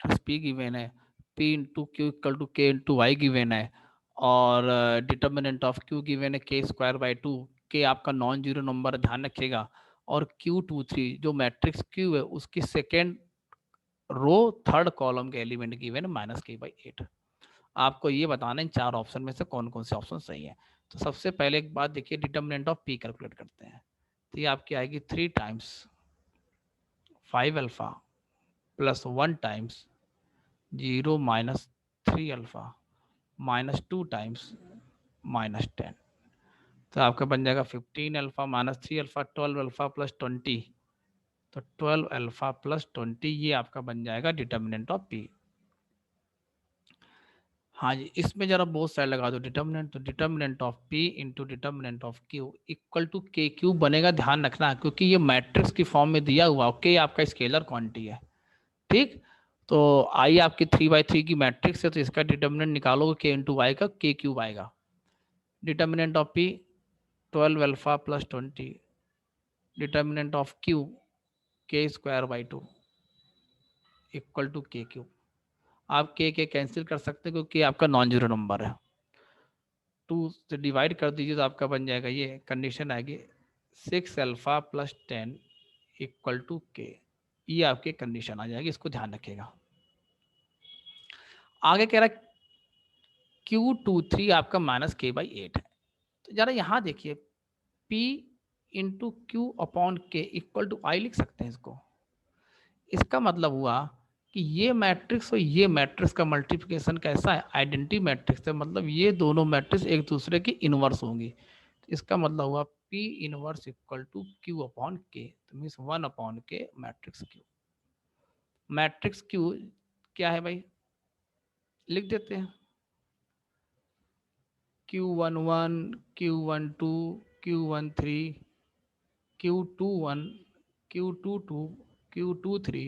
Matrix P given है, P into Q equal to K into Y given है, और determinant of Q given है के square by to, के आपका नॉन जीरो नंबर ध्यान रखिएगा, और Q23 जो मैट्रिक्स Q है उसकी सेकेंड रो थर्ड कॉलम के एलिमेंट गिवन है माइनस के बाई एट। आपको ये बताना इन चार ऑप्शन में से कौन कौन से ऑप्शन सही है। तो सबसे पहले एक बात देखिए, डिटर्मिनेंट ऑफ P कैलकुलेट करते हैं। तो ये आपकी आएगी 3 times 5 alpha plus 1 times 0 minus 3 alpha minus 2 times minus 10। तो आपका बन जाएगा 15 alpha minus 3 alpha 12 alpha plus 20। तो 12 अल्फा प्लस 20 ये आपका बन जाएगा डिटर्मिनेंट ऑफ P। हाँ जी, इसमें जरा बोथ साइड लगा दो डिटर्मिनेंट, तो determinant of P into determinant of Q equal to K Q बनेगा, ध्यान रखना, क्योंकि ये मैट्रिक्स की फॉर्म में दिया हुआ, के आपका स्केलर क्वांटिटी है। ठीक, तो आई आपकी 3/3 की मैट्रिक्स है, तो इसका डिटर्मिनेंट निकालोगे के इंटू वाई का के क्यूब आएगा। Determinant of P 12 alpha plus 20, determinant of Q K square by two equal to K cube. आप के कैंसिल कर सकते हैं क्योंकि आपका नॉन जीरो नंबर है। 2 से डिवाइड कर दीजिए तो आपका बन जाएगा, ये कंडीशन आएगी 6 अल्फा प्लस 10 इक्वल टू के। ये आपकी कंडीशन आ जाएगी, इसको ध्यान रखिएगा। आगे कह रहा है Q23 आपका माइनस के बाई एट है। तो जरा यहाँ देखिए, P इंटू क्यू अपॉन के इक्वल टू आई लिख सकते हैं इसको। इसका मतलब हुआ कि ये मैट्रिक्स और ये मैट्रिक्स का मल्टीप्लिकेशन कैसा है, आइडेंटिटी मैट्रिक्स है, मतलब ये दोनों मैट्रिक्स एक दूसरे की इनवर्स होंगी। इसका मतलब हुआ P inverse equal to Q upon K, तो means 1 upon K matrix Q. Matrix Q क्या है भाई, लिख देते हैं, Q11 Q12 Q13 Q21 Q22 Q23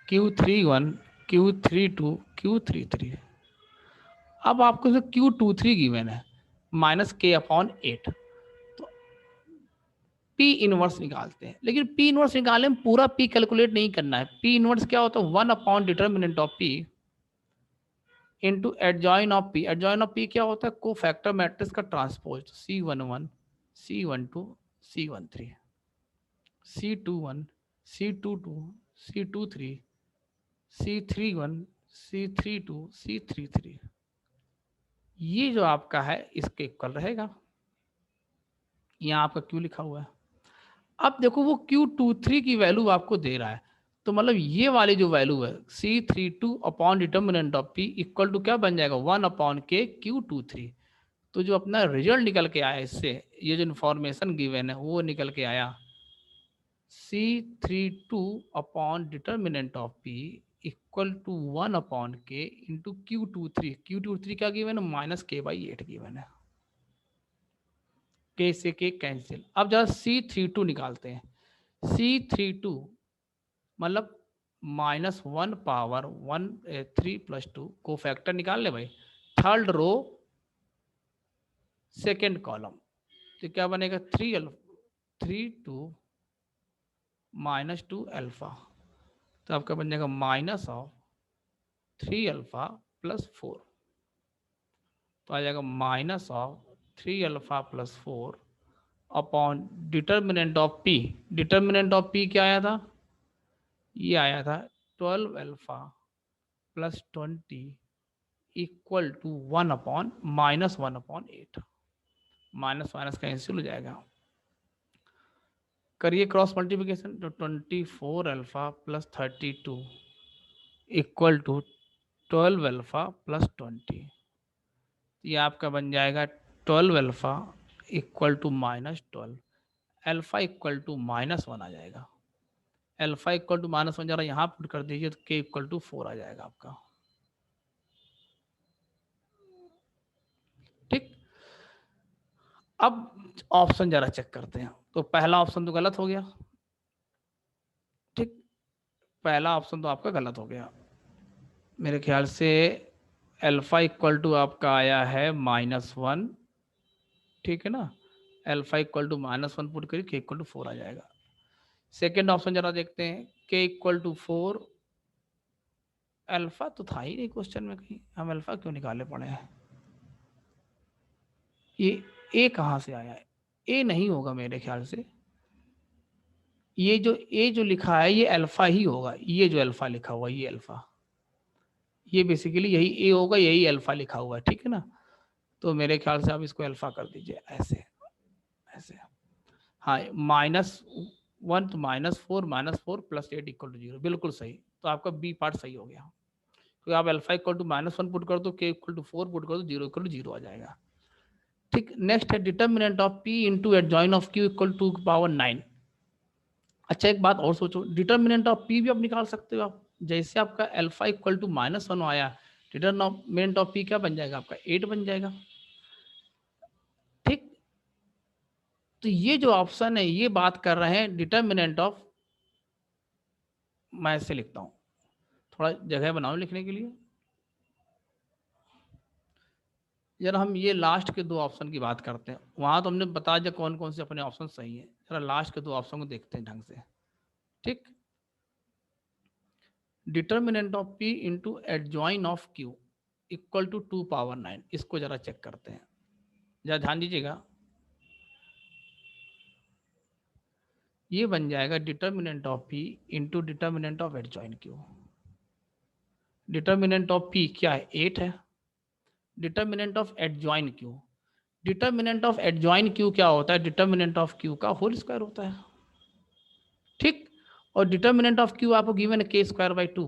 Q31 Q32 Q33। अब आपको जो Q23 गिवन है माइनस के अपॉन एट, तो P इनवर्स निकालते हैं। लेकिन P इनवर्स निकालने में पूरा P कैलकुलेट नहीं करना है। P इनवर्स क्या होता है, 1 upon determinant of P into adjoint of P। Adjoin of P क्या होता है, को फैक्टर मैट्रिक्स का transpose, C11 C12 C13 C21 C22 C23 C31 C32 C33। ये जो आपका है इसके इक्वल रहेगा। यहाँ आपका क्यू लिखा हुआ है। अब देखो वो Q23 की वैल्यू आपको दे रहा है, तो मतलब ये वाली जो वैल्यू है C32 upon determinant of P equal to क्या बन जाएगा, 1 अपॉन के Q23। तो जो अपना रिजल्ट निकल के आया इससे, ये जो इन्फॉर्मेशन गिवन है वो निकल के आया C32 upon determinant of P equal to 1 upon K into Q23 क्या गिवन है, माइनस के बाई एट गिवन है। के से के कैंसिल। अब जरा C32 निकालते हैं। C32 मतलब -1 पावर 1 3 प्लस 2 को फैक्टर निकाल ले भाई, थर्ड रो सेकेंड कॉलम, तो क्या बनेगा 3 2 -2 अल्फा, तो आपका बन जाएगा माइनस ऑफ 3 अल्फा प्लस 4। तो आ जाएगा minus of 3 alpha plus 4 upon determinant of P। Determinant of P क्या आया था, ये आया था 12 alpha plus 20 equal to 1 upon -1/8। Minus minus cancel हो जाएगा। करिए क्रॉस मल्टीप्लिकेशन, तो 24 alpha plus 32 equal to 12 alpha plus 20। ये आपका बन जाएगा 12 alpha equal to -12, alpha equal to -1 आ जाएगा। अल्फा इक्वल टू -1 जरा यहाँ पुट कर दीजिए, तो के इक्वल टू 4 आ जाएगा आपका। ठीक, अब ऑप्शन जरा चेक करते हैं। तो पहला ऑप्शन तो गलत हो गया। ठीक, पहला ऑप्शन तो आपका गलत हो गया मेरे ख्याल से। अल्फा इक्वल टू आपका आया है -1, ठीक है ना। अल्फा इक्वल टू -1 पुट करिए, के इक्वल टू 4 आ जाएगा। सेकेंड ऑप्शन जरा देखते हैं, के इक्वल टू 4 अल्फा तो था ही नहीं क्वेश्चन में कहीं, हम अल्फा क्यों निकाले पड़े हैं? ये ए कहाँ से आया है? ए नहीं होगा मेरे ख्याल से। ये जो ए जो लिखा है ये अल्फा ही होगा, ये जो अल्फा लिखा हुआ है ये अल्फा, ये बेसिकली यही ए होगा, यही अल्फा लिखा हुआ है, ठीक है ना। तो मेरे ख्याल से आप इसको अल्फा कर दीजिए ऐसे, ऐसे। हाँ, -1 तो -4 प्लस 8 इक्वल टू 0, बिल्कुल सही। तो आपका बी पार्ट सही हो गया। तो आप अल्फा इक्वल टू -1 पुट कर दो, के इक्वल टू 4 पुट कर दो, 0 इक्वल टू 0 आ जाएगा। ठीक, नेक्स्ट है determinant of P into adjoint of Q equal to power 9। अच्छा एक बात और सोचो, डिटर्मिनेंट ऑफ पी भी आप निकाल सकते हो आप। जैसे आपका अल्फा इक्वल टू -1 आया, डिटर्मिनेंट ऑफ पी क्या बन जाएगा आपका? 8 बन जाएगा। ठीक, तो ये जो ऑप्शन है ये बात कर रहे हैं डिटर्मिनेंट ऑफ, मैं ऐसे लिखता हूँ, थोड़ा जगह बनाओ लिखने के लिए। जरा हम ये लास्ट के दो ऑप्शन की बात करते हैं, वहां तो हमने बता दिया कौन कौन से अपने ऑप्शन सही है, जरा लास्ट के दो ऑप्शन को देखते हैं ढंग से। ठीक, determinant of P into adjoint of Q equal to 2 power 9, इसको जरा चेक करते हैं, जरा ध्यान दीजिएगा। ये बन जाएगा determinant of P into determinant of adjoin Q. Determinant of P क्या है? 8 है। Determinant of adjoin Q, determinant of adjoin Q क्या होता है? डिटर्मिनेंट ऑफ क्यू का होल स्क्वायर होता है। ठीक, और डिटर्मिनेंट ऑफ क्यू आपको गिवन है के स्क्वायर बाई 2,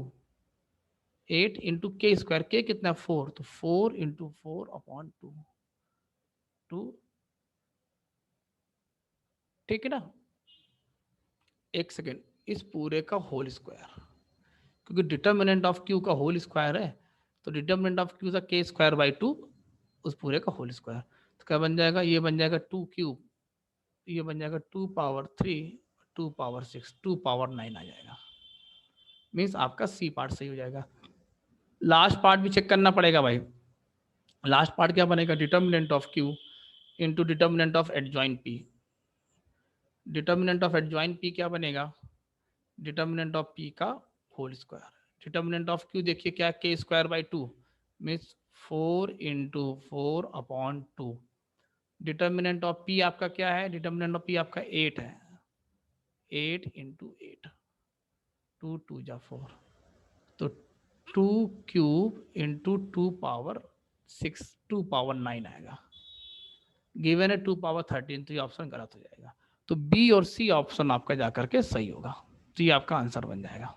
8 इंटू के स्क्वायर, के कितना? 4, तो 4 इंटू 4 अपॉन 2, 2। ठीक है ना, एक सेकेंड, इस पूरे का होल स्क्वायर, क्योंकि डिटर्मिनेंट ऑफ क्यू का होल स्क्वायर है, तो डिटर्मिनेंट ऑफ क्यू का के स्क्वायर बाई 2, उस पूरे का होल स्क्वायर। तो क्या बन जाएगा? ये बन जाएगा 2 क्यूब, ये बन जाएगा 2 पावर 3, 2 पावर 6, 2 पावर 9 आ जाएगा। मीन्स आपका सी पार्ट सही हो जाएगा। लास्ट पार्ट भी चेक करना पड़ेगा भाई। लास्ट पार्ट क्या बनेगा? Determinant of Q into determinant of adjoint P. Determinant of adjoint P क्या बनेगा? डिटर्मिनेंट ऑफ पी का whole square. Determinant of Q देखिए क्या? K square by 2, means 4 into 4 upon 2। Determinant of P आपका क्या है? डिटर्मिनेंट ऑफ पी आपका 8 है, 8 इंटू 8, 2 2 जा 4, तो 2 क्यूब इंटू 2 पावर 6, 2 पावर 9 आएगा। गिवन है 2 पावर 13, तो ये ऑप्शन गलत हो जाएगा। तो बी और सी ऑप्शन आपका जाकर के सही होगा, तो ये आपका आंसर बन जाएगा।